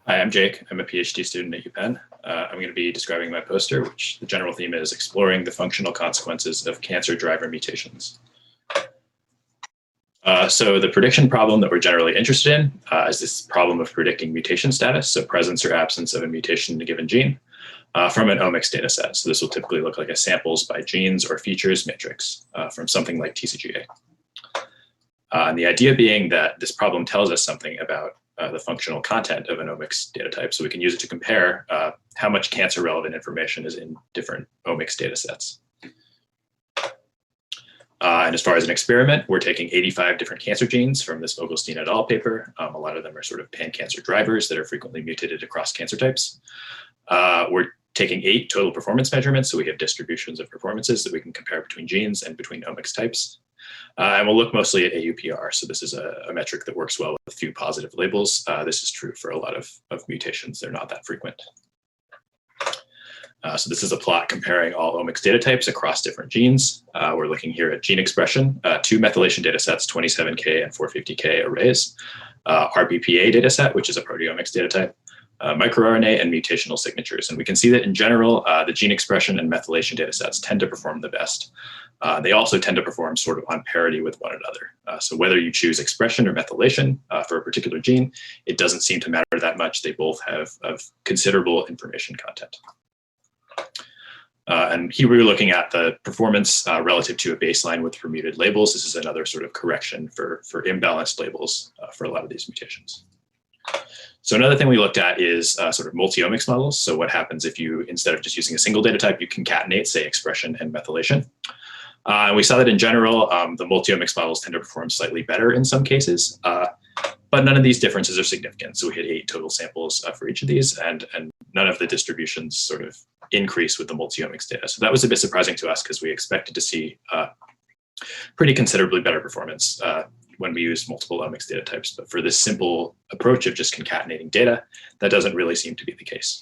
Hi, I'm Jake. I'm a PhD student at UPenn. I'm going to be describing my poster, which the general theme is exploring the functional consequences of cancer driver mutations. So the prediction problem that we're generally interested in is this problem of predicting mutation status, so presence or absence of a mutation in a given gene, from an omics data set. So this will typically look like a samples by genes or features matrix from something like TCGA. And the idea being that this problem tells us something about the functional content of an omics data type, so we can use it to compare how much cancer-relevant information is in different omics data sets. And as far as an experiment, we're taking 85 different cancer genes from this Vogelstein et al. Paper. A lot of them are sort of pan-cancer drivers that are frequently mutated across cancer types. We're taking 8 total performance measurements, so we have distributions of performances that we can compare between genes and between omics types. And we'll look mostly at AUPR. So this is a metric that works well with a few positive labels. This is true for a lot of mutations. They're not that frequent. So this is a plot comparing all omics data types across different genes. We're looking here at gene expression, 2 methylation data sets, 27K and 450K arrays, RBPA data set, which is a proteomics data type, microRNA, and mutational signatures. And we can see that in general, the gene expression and methylation data sets tend to perform the best. They also tend to perform sort of on parity with one another. So whether you choose expression or methylation for a particular gene, it doesn't seem to matter that much. They both have considerable information content. And here we were looking at the performance relative to a baseline with permuted labels. This is another sort of correction for imbalanced labels for a lot of these mutations. So another thing we looked at is sort of multi-omics models. So what happens if you, instead of just using a single data type, you concatenate, say, expression and methylation. And we saw that in general, the multi-omics models tend to perform slightly better in some cases, but none of these differences are significant. So we had 8 total samples for each of these, and none of the distributions sort of increase with the multi-omics data. So that was a bit surprising to us because we expected to see pretty considerably better performance when we use multiple omics data types. But for this simple approach of just concatenating data, that doesn't really seem to be the case.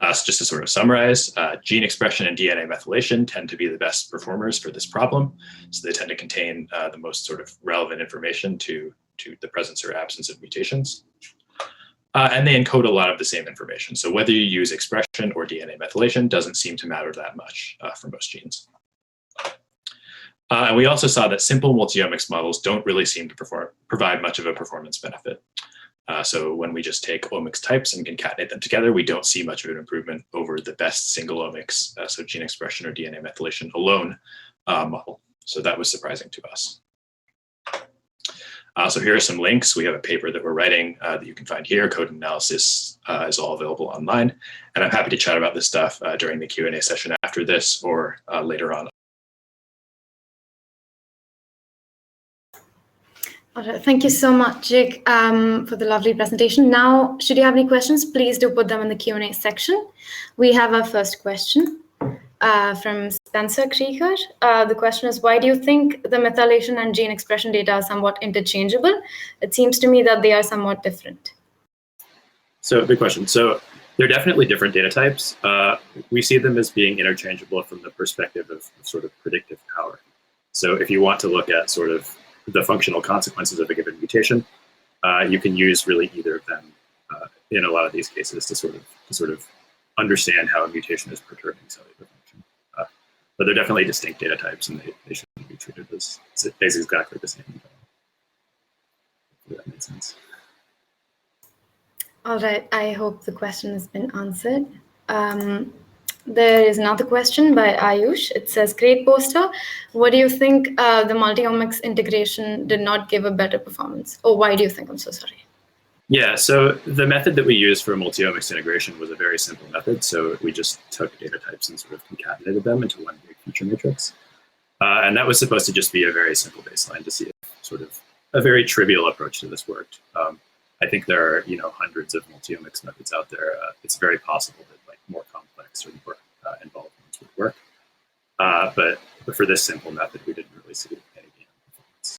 So just to sort of summarize, gene expression and DNA methylation tend to be the best performers for this problem. So they tend to contain the most sort of relevant information to the presence or absence of mutations. And they encode a lot of the same information. So whether you use expression or DNA methylation doesn't seem to matter that much for most genes. And we also saw that simple multi-omics models don't really seem to provide much of a performance benefit. So when we just take omics types and concatenate them together, we don't see much of an improvement over the best single omics, so gene expression or DNA methylation alone model. So that was surprising to us. So here are some links. We have a paper that we're writing that you can find here. Code analysis is all available online. And I'm happy to chat about this stuff during the Q&A session after this or later on. All right. Thank you so much, Jake, for the lovely presentation. Now, should you have any questions, please do put them in the Q&A section. We have our first question from Spencer Krieger. The question is, why do you think the methylation and gene expression data are somewhat interchangeable? It seems to me that they are somewhat different. So good question. So they're definitely different data types. We see them as being interchangeable from the perspective of sort of predictive power. So if you want to look at sort of the functional consequences of a given mutation, you can use really either of them in a lot of these cases to sort of understand how a mutation is perturbing cellular function. But they're definitely distinct data types, and they shouldn't be treated as exactly the same. If that makes sense. All right. I hope the question has been answered. There is another question by Ayush. It says, great poster. What do you think the multi-omics integration did not give a better performance? Or why do you think? I'm so sorry. Yeah, so the method that we used for multi-omics integration was a very simple method. So we just took data types and sort of concatenated them into one big feature matrix. And that was supposed to just be a very simple baseline to see if sort of a very trivial approach to this worked. I think there are hundreds of multi-omics methods out there. It's very possible that like more complex or more involved ones would work. But for this simple method, we didn't really see